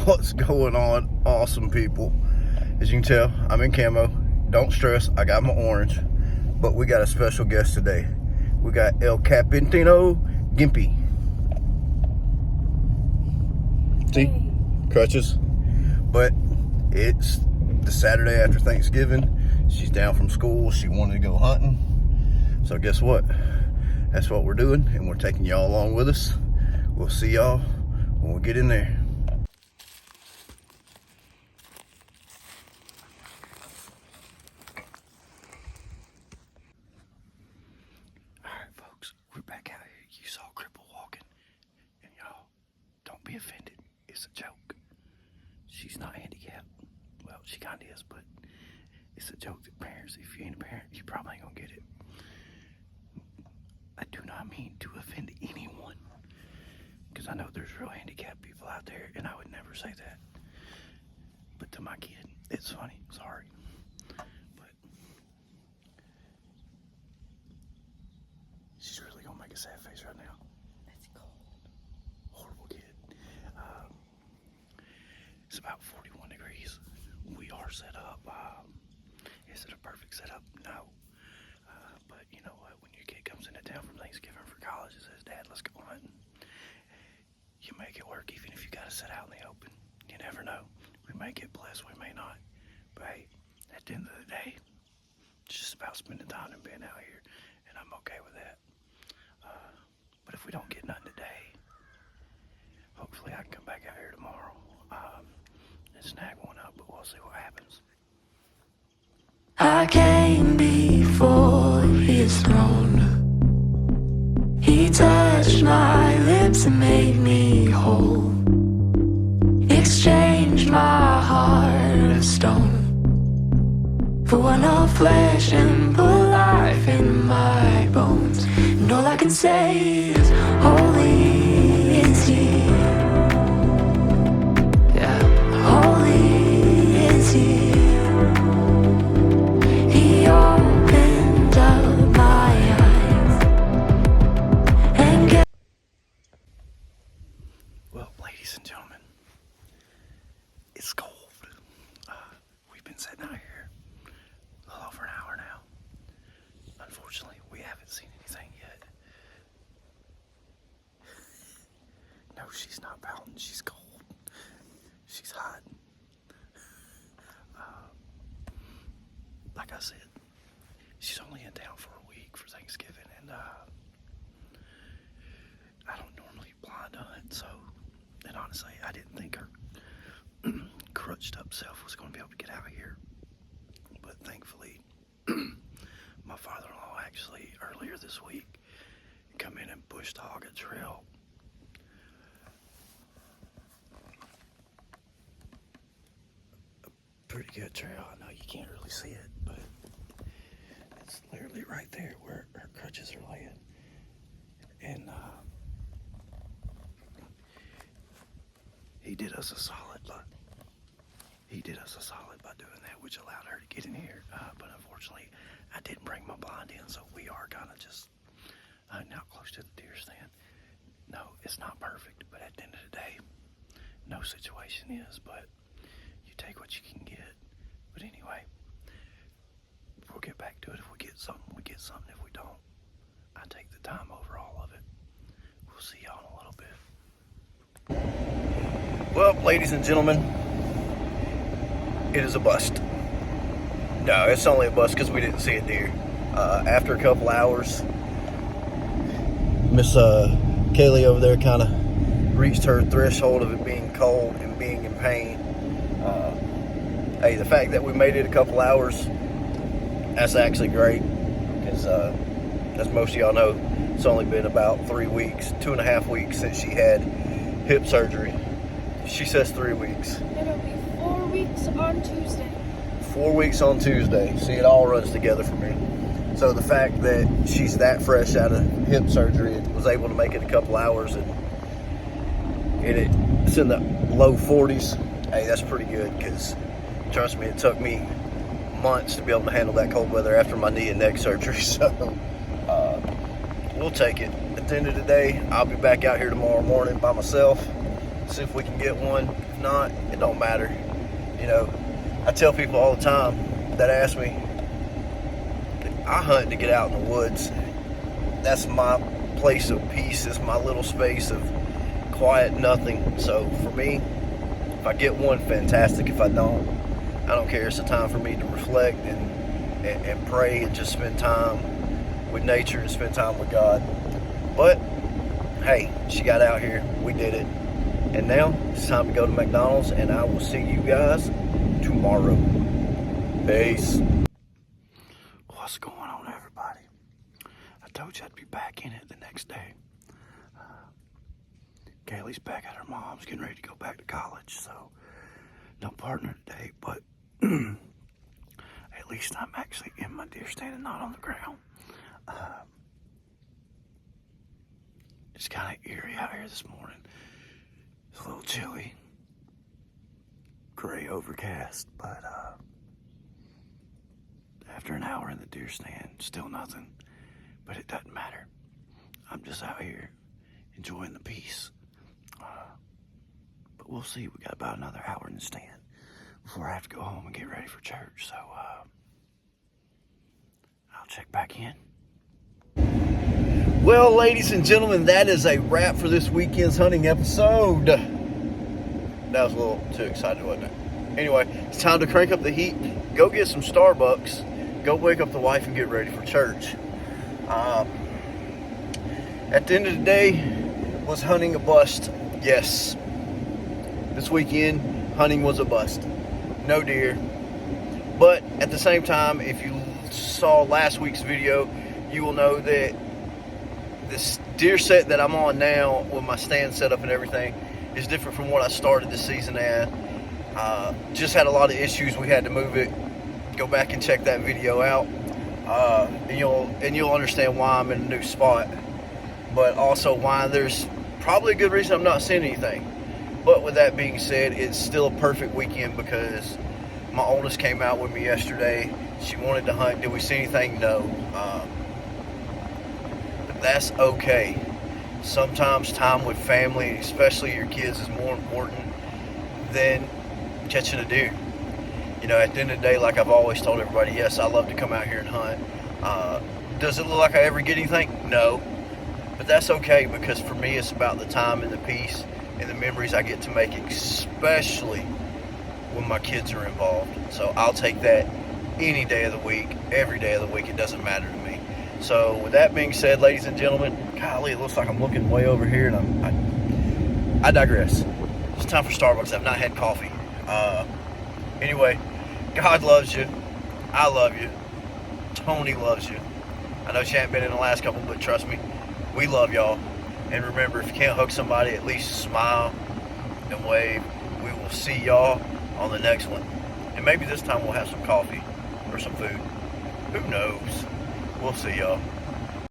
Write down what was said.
What's going on, awesome people? As you can tell, I'm in camo. Don't stress, I got my orange. But we got a special guest today. We got El Capitano Gimpy. See? Hey. Crutches. But it's the Saturday after Thanksgiving. She's down from school. She wanted to go hunting. So guess what? That's what we're doing, and we're taking y'all along with us. We'll see y'all when we get in there. Alright folks, we're back out here. You saw Cripple walking, and y'all, don't be offended. It's a joke. She's not handicapped. Well, she kinda is, but it's a joke that parents, if you ain't a parent, you probably ain't gonna get it. I do not mean to offend anyone, because I know there's real handicapped people out there, and I would never say that. But to my kid, it's funny. Sorry. But she's really gonna make a sad face right now. It's cold. Horrible kid. It's about 41 degrees. We are set up. Is it a perfect setup? No. But you know what? When your kid comes into town from Thanksgiving for college and says, "Dad, let's go hunting," you make it work, even if you gotta sit out in the open. You never know. We may get blessed, we may not. But hey, at the end of the day, it's just about spending time and being out here, and I'm okay with that. But if we don't get nothing today, hopefully I can come back out here tomorrow and snag one up, but we'll see what happens. I came before his throne. He touched my lips and made me whole. Exchanged my heart of stone for one of flesh and put life in my bones. And all I can say is, holy is he. Yeah, holy is he. He opened up my eyes and kept. Well, ladies and gentlemen, it's cold. We've been sitting out here a little over an hour now. Unfortunately, we haven't seen anything yet. No, she's not pouting. She's cold. She's hot. Like I said, she's only in town for a week for Thanksgiving, and I don't normally blind hunt, so, and honestly, I didn't think her crutched up self was going to be able to get out here. But thankfully, my father-in-law actually earlier this week come in and bush hog a trail. A pretty good trail. I know you can't really see it, but it's literally right there where her crutches are laying. And he did us a solid, look. He did us a solid by doing that, which allowed her to get in here. But unfortunately, I didn't bring my blind in, so we are kind of just now close to the deer stand. No, it's not perfect, but at the end of the day, no situation is, but you take what you can get. But anyway, we'll get back to it. If we get something, we get something. If we don't, I take the time over all of it. We'll see y'all in a little bit. Well, ladies and gentlemen, it is a bust. No, it's only a bust because we didn't see a deer. After a couple hours, Miss Kaylee over there kind of reached her threshold of it being cold and being in pain. Hey, the fact that we made it a couple hours, that's actually great, because as most of y'all know, it's only been about 3 weeks, 2.5 weeks since she had hip surgery. She says 3 weeks. It'll be 4 weeks on Tuesday. 4 weeks on Tuesday. See, it all runs together for me. So the fact that she's that fresh out of hip surgery and was able to make it a couple hours and it's in the low 40s, hey, that's pretty good, because trust me, it took me months to be able to handle that cold weather after my knee and neck surgery. So we'll take it. At the end of the day, I'll be back out here tomorrow morning by myself. see if we can get one. If not, it don't matter. You know, I tell people all the time that ask me, I hunt to get out in the woods. That's my place of peace. It's my little space of quiet nothing. So for me, if I get one, fantastic. If I don't care. It's a time for me to reflect and pray and just spend time with nature and spend time with God. But hey, she got out here. We did it. And now it's time to go to McDonald's, and I will see you guys tomorrow. Peace. What's going on, everybody? I told you I'd be back in it the next day. Kaylee's back at her mom's, getting ready to go back to college, so no partner today, but at least I'm actually in my deer stand and not on the ground. It's kind of eerie out here this morning. It's a little chilly, gray overcast, but after an hour in the deer stand, still nothing. But it doesn't matter. I'm just out here enjoying the peace. But we'll see. We got about another hour in the stand before I have to go home and get ready for church. So I'll check back in. Well, ladies and gentlemen, that is a wrap for this weekend's hunting episode. That was a little too excited, wasn't it? Anyway, it's time to crank up the heat, go get some Starbucks, go wake up the wife and get ready for church. At the end of the day, was hunting a bust? Yes. This weekend, hunting was a bust. No deer. But at the same time, if you saw last week's video, you will know that this deer set that I'm on now with my stand set up and everything is different from what I started this season at. Just had a lot of issues. We had to move it. Go back and check that video out. And you'll understand why I'm in a new spot. But also why there's probably a good reason I'm not seeing anything. But with that being said, it's still a perfect weekend because my oldest came out with me yesterday. She wanted to hunt. Did we see anything? No. But that's okay. Sometimes time with family, especially your kids, is more important than catching a deer. You know, at the end of the day, like I've always told everybody, yes, I love to come out here and hunt. Does it look like I ever get anything? No. But that's okay because for me, it's about the time and the peace and the memories I get to make, especially when my kids are involved. So I'll take that any day of the week, every day of the week. It doesn't matter to me. So with that being said, ladies and gentlemen, golly, it looks like I'm looking way over here, and I digress. It's time for Starbucks. I've not had coffee. Anyway, God loves you. I love you. Tony loves you. I know she hasn't been in the last couple, but trust me, we love y'all. And remember, if you can't hug somebody, at least smile and wave. We will see y'all on the next one. And maybe this time we'll have some coffee or some food. Who knows? We'll see y'all.